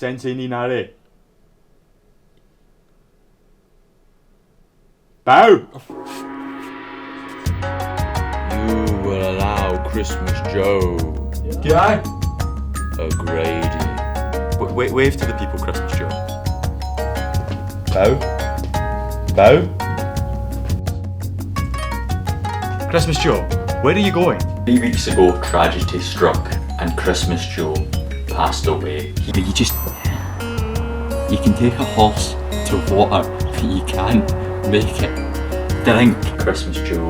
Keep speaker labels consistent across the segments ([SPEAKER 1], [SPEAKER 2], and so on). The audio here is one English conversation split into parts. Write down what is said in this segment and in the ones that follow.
[SPEAKER 1] Sensei ni nare. Bow!
[SPEAKER 2] You will allow Christmas Joe
[SPEAKER 1] Yeah.
[SPEAKER 2] a grading.
[SPEAKER 1] Wave to the people, Christmas Joe.
[SPEAKER 2] Bow? Bow?
[SPEAKER 1] Christmas Joe, where are you going?
[SPEAKER 3] 3 weeks ago, tragedy struck and Christmas Joe passed away. You can take a horse to water, but you can't make it drink. Christmas Joe.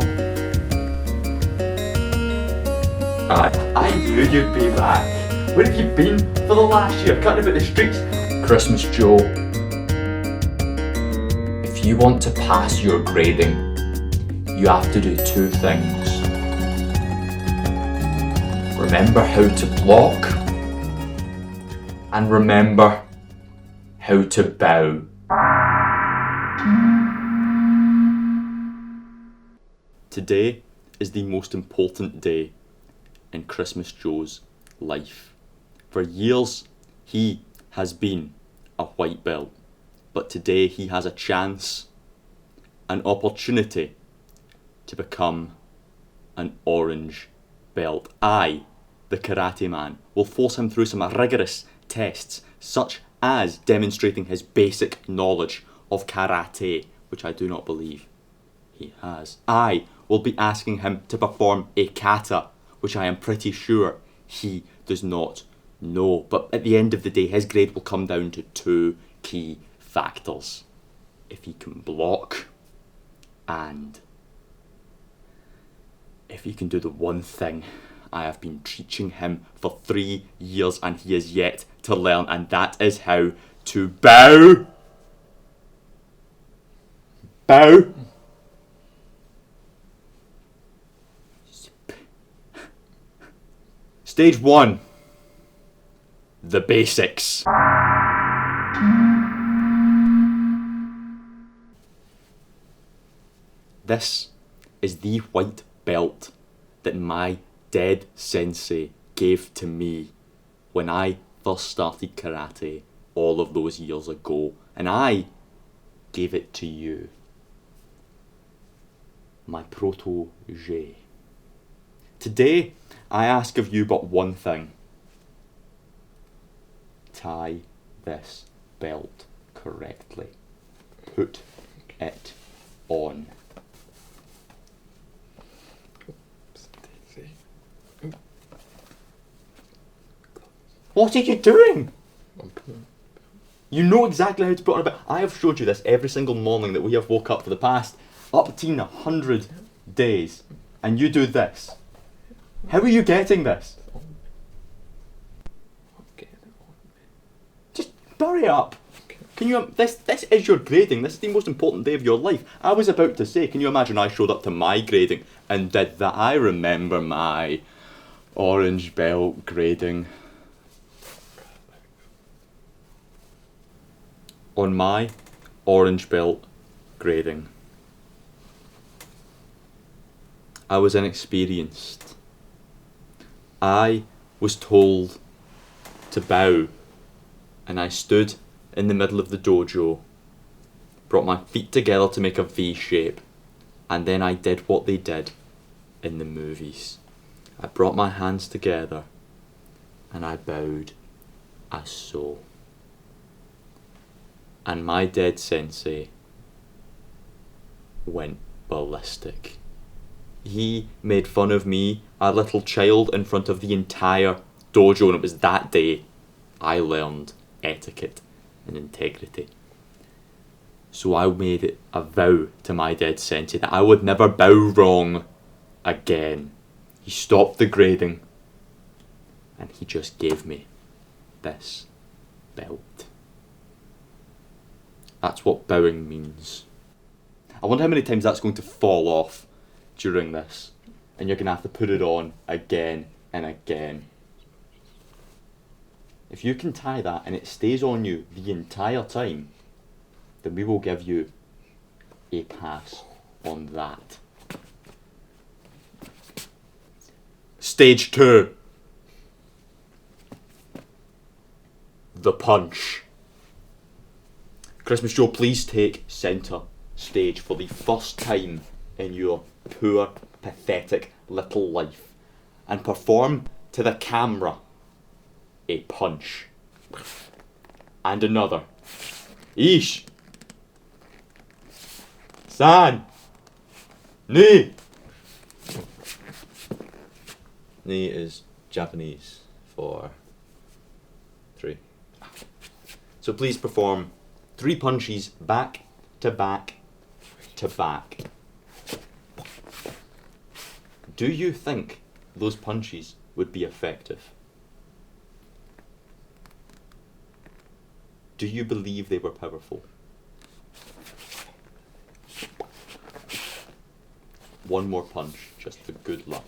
[SPEAKER 3] I knew you'd be back. Where have you been for the last year? Cutting about the streets. Christmas Joe. If you want to pass your grading, you have to do 2 things. Remember how to block, and remember how to bow.
[SPEAKER 1] Today is the most important day in Christmas Joe's life. For years, he has been a white belt, but today he has a chance, an opportunity to become an orange belt. I, the karate man, will force him through some rigorous tests, such as demonstrating his basic knowledge of karate, which I do not believe he has. I will be asking him to perform a kata, which I am pretty sure he does not know. But at the end of the day, his grade will come down to 2 key factors. If he can block, and if he can do the one thing I have been teaching him for 3 years and he is yet to learn, and that is how to bow. Bow. Stage 1. The basics. This is the white belt that my dead sensei gave to me when I first started karate all of those years ago, and I gave it to you, my protege. Today, I ask of you but one thing. Tie this belt correctly. Put it on. What are you doing? You know exactly how to put on a belt. I have showed you this every single morning that we have woke up for the past up to 100 days, and you do this. How are you getting this? Just hurry up. Can you? This is your grading. This is the most important day of your life. I was about to say, can you imagine I showed up to my grading and did that? I remember my orange belt grading. On my orange belt grading, I was inexperienced. I was told to bow, and I stood in the middle of the dojo, brought my feet together to make a V shape, and then I did what they did in the movies. I brought my hands together and I bowed as so. And my dead sensei went ballistic. He made fun of me, a little child, in front of the entire dojo, and it was that day I learned etiquette and integrity. So I made it a vow to my dead sensei that I would never bow wrong again. He stopped the grading and he just gave me this belt. That's what bowing means. I wonder how many times that's going to fall off during this, and you're going to have to put it on again and again. If you can tie that and it stays on you the entire time, then we will give you a pass on that. Stage 2. the punch. Christmas Joe, please take centre stage for the first time in your poor, pathetic little life and perform to the camera a punch. And another. Ish. San. Ni.
[SPEAKER 2] Ni is Japanese for 3.
[SPEAKER 1] So please perform 3 punches back to back to back. Do you think those punches would be effective? Do you believe they were powerful? One more punch, just for good luck.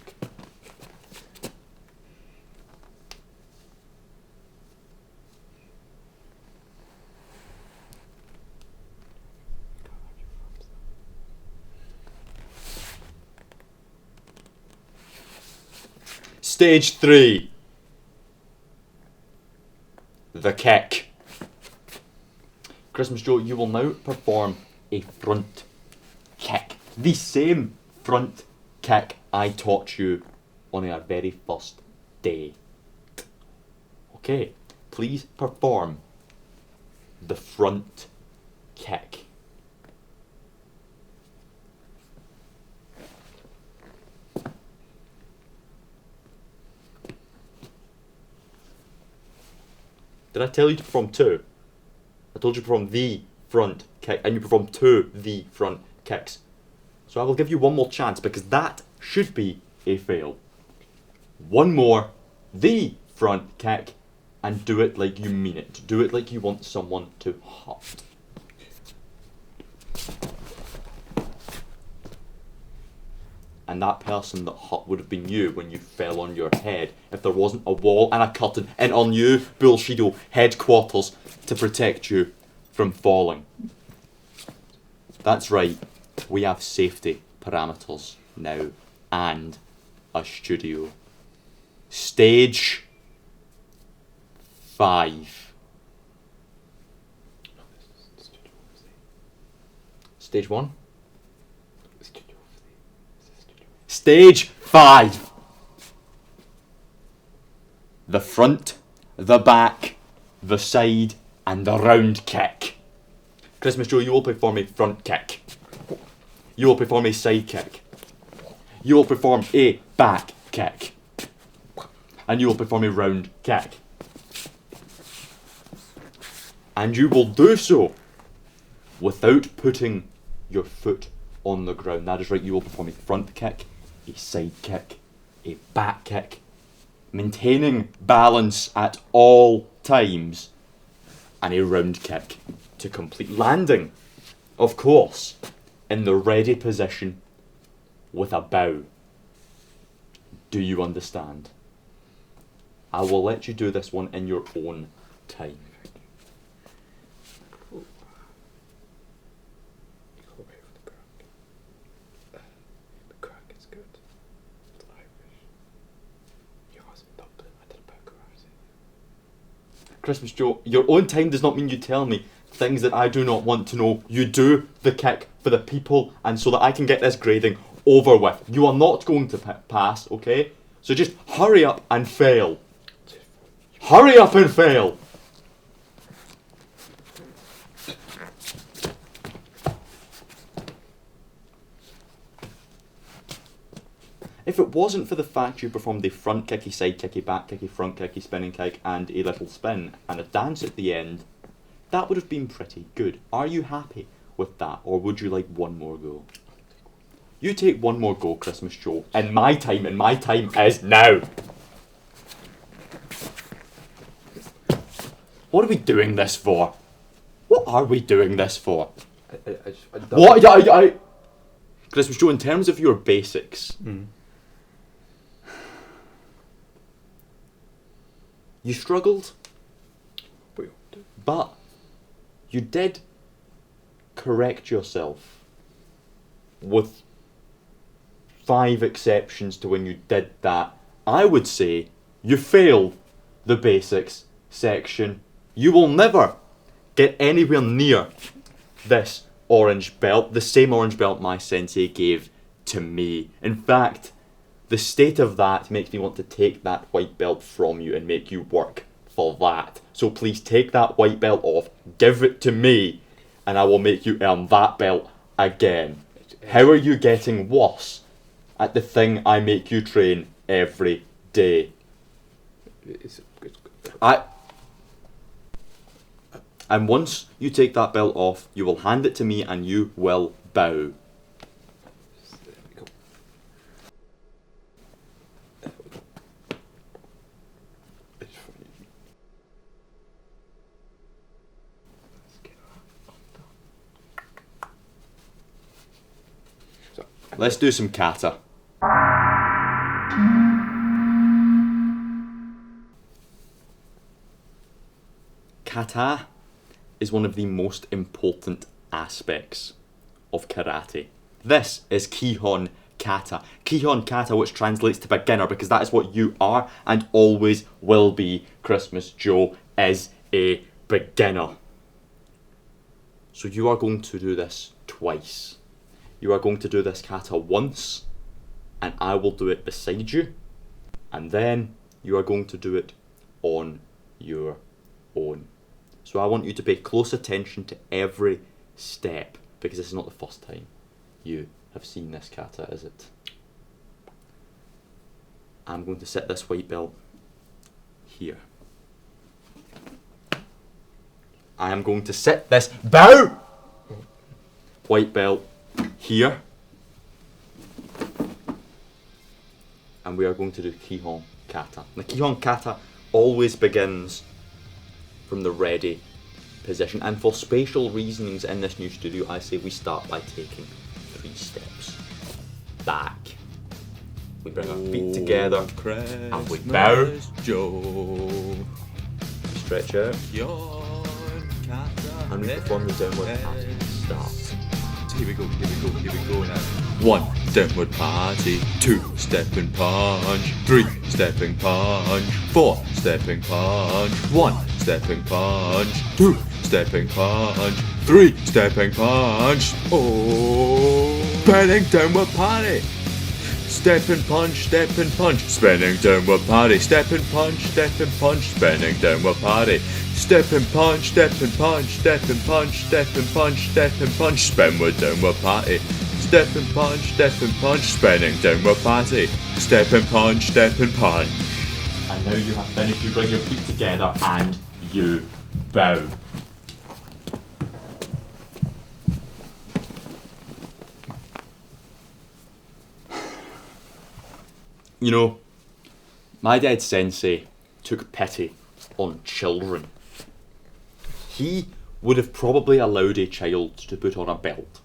[SPEAKER 1] Stage 3. The kick. Christmas Joe, you will now perform a front kick. The same front kick I taught you on our very first day. Okay, please perform the front kick. Did I tell you to perform 2? I told you to perform the front kick, and you performed 2 the front kicks. So I will give you one more chance, because that should be a fail. One more, the front kick, and do it like you mean it. Do it like you want someone to hurt. And that person that hurt would have been you when you fell on your head if there wasn't a wall and a curtain in our new Bullshido headquarters to protect you from falling. That's right, we have safety parameters now and a studio. Stage 5. Stage 1? Stage 5. The front, the back, the side, and the round kick. Christmas Joe, you will perform a front kick. You will perform a side kick. You will perform a back kick. And you will perform a round kick. And you will do so without putting your foot on the ground. That is right, you will perform a front kick, a side kick, a back kick, maintaining balance at all times, and a round kick to complete, landing, of course, in the ready position with a bow. Do you understand? I will let you do this one in your own time. Christmas Joe, your own time does not mean you tell me things that I do not want to know. You do the kick for the people and so that I can get this grading over with. You are not going to pass, okay? So just hurry up and fail. Hurry up and fail! If it wasn't for the fact you performed a front kicky, side kicky, back kicky, front kicky, spinning kick, and a little spin, and a dance at the end, that would have been pretty good. Are you happy with that, or would you like one more go? You take one more go, Christmas Joe, and my time is now. What are we doing this for? What are we doing this for? What? Christmas Joe, in terms of your basics, you struggled, but you did correct yourself with 5 exceptions to when you did that. I would say you failed the basics section You will never get anywhere near this orange belt, the same orange belt my sensei gave to me. In fact, the state of that makes me want to take that white belt from you and make you work for that. So please take that white belt off, give it to me, and I will make you earn that belt again. How are you getting worse at the thing I make you train every day? And once you take that belt off, you will hand it to me and you will bow. Let's do some kata. Kata is one of the most important aspects of karate. This is Kihon Kata. Kihon Kata, which translates to beginner, because that is what you are and always will be. Christmas Joe is a beginner. So you are going to do this twice. You are going to do this kata once, and I will do it beside you, and then you are going to do it on your own. So I want you to pay close attention to every step, because this is not the first time you have seen this kata, is it? I'm going to set this white belt here. I am going to set this white belt here, and we are going to do Kihon Kata. The Kihon Kata always begins from the ready position, and for spatial reasonings in this new studio, I say we start by taking 3 steps back. We bring our feet together and we bow.
[SPEAKER 2] Joe.
[SPEAKER 1] Stretch out and we perform the downward party. Start.
[SPEAKER 2] Here we go now. 1 downward party, 2 stepping punch, 3 stepping punch, 4 stepping punch, 1 stepping punch, 2 stepping punch, 3 stepping punch. Oh, spinning downward party. Stepping punch, spinning downward party, stepping punch, spinning downward party. Stepping punch, stepping punch, stepping punch, stepping punch, stepping punch, spinward downward party. Stepping punch, spinning downward party. Stepping punch, stepping punch.
[SPEAKER 1] And now you have finished, you bring your feet together and you bow. You know, my dad Sensei took pity on children. He would have probably allowed a child to put on a belt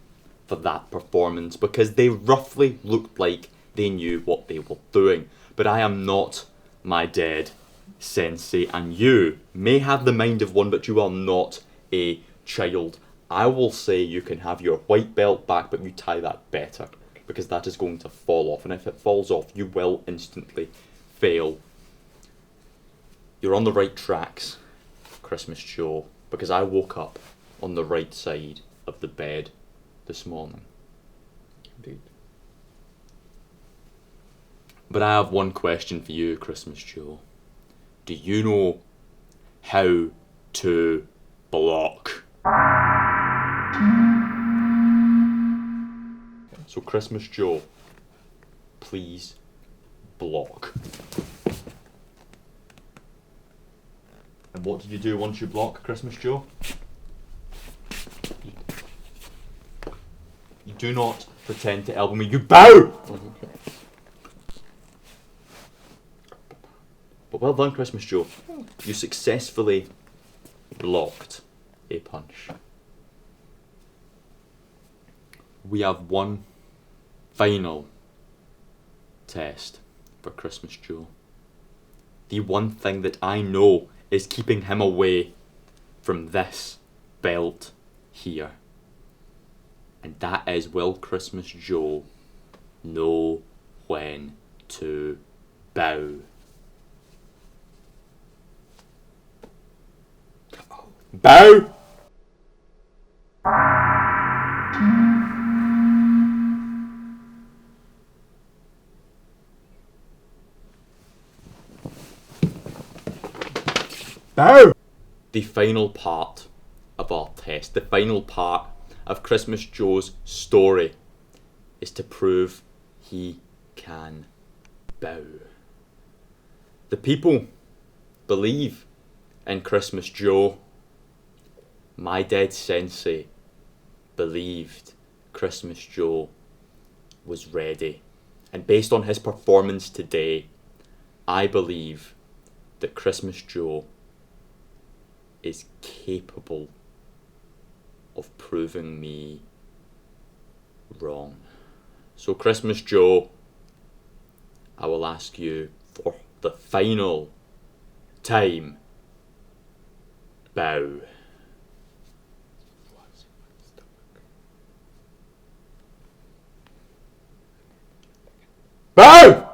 [SPEAKER 1] for that performance because they roughly looked like they knew what they were doing. But I am not my dad Sensei, and you may have the mind of one, but you are not a child. I will say you can have your white belt back, but you tie that better, because that is going to fall off, and if it falls off, you will instantly fail. You're on the right tracks, Christmas Joe, because I woke up on the right side of the bed this morning.
[SPEAKER 2] Indeed.
[SPEAKER 1] But I have one question for you, Christmas Joe. Do you know how to block? So Christmas Joe, please block. And what did you do once you block, Christmas Joe? You do not pretend to elbow me, you bow! But well done, Christmas Joe. You successfully blocked a punch. We have one final test for Christmas Joe. The one thing that I know is keeping him away from this belt here. And that is, will Christmas Joe know when to bow? Bow! Bow! The final part of our test, the final part of Christmas Joe's story, is to prove he can bow. The people believe in Christmas Joe. My dead sensei believed Christmas Joe was ready. And based on his performance today, I believe that Christmas Joe is capable of proving me wrong. So Christmas Joe, I will ask you for the final time, bow. Bow!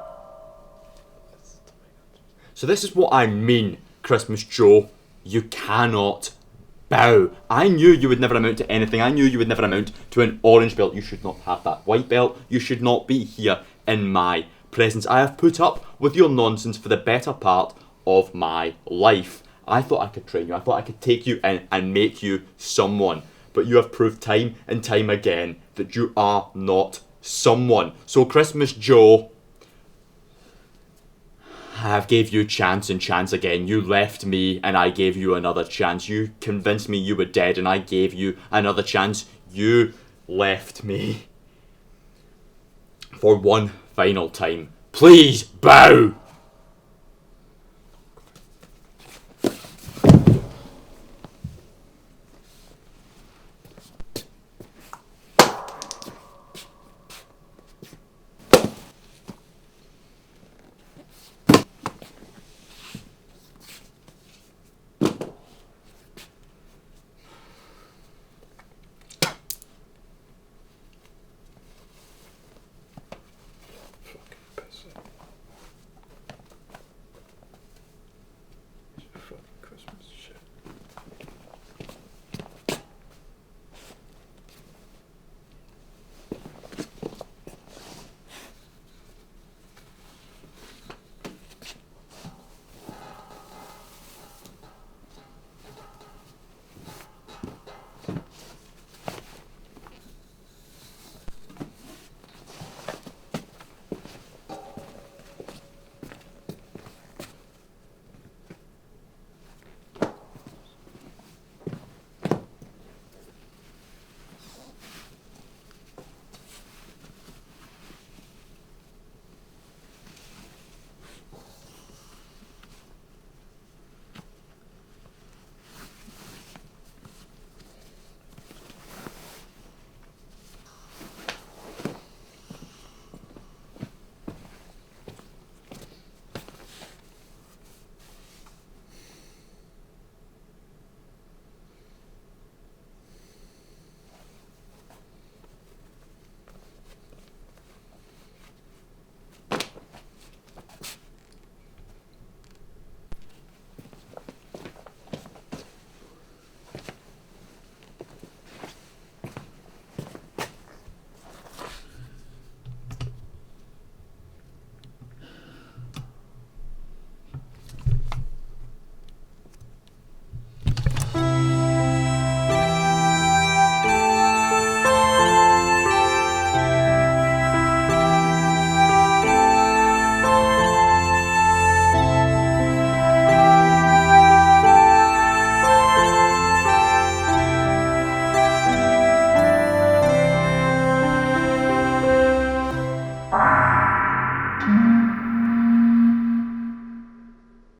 [SPEAKER 1] So this is what I mean, Christmas Joe. You cannot bow. I knew you would never amount to anything. I knew you would never amount to an orange belt. You should not have that white belt. You should not be here in my presence. I have put up with your nonsense for the better part of my life. I thought I could train you. I thought I could take you in and make you someone. But you have proved time and time again that you are not someone. So Christmas Joe, I have gave you chance and chance again. You left me and I gave you another chance. You convinced me you were dead and I gave you another chance. You left me. For one final time, please bow!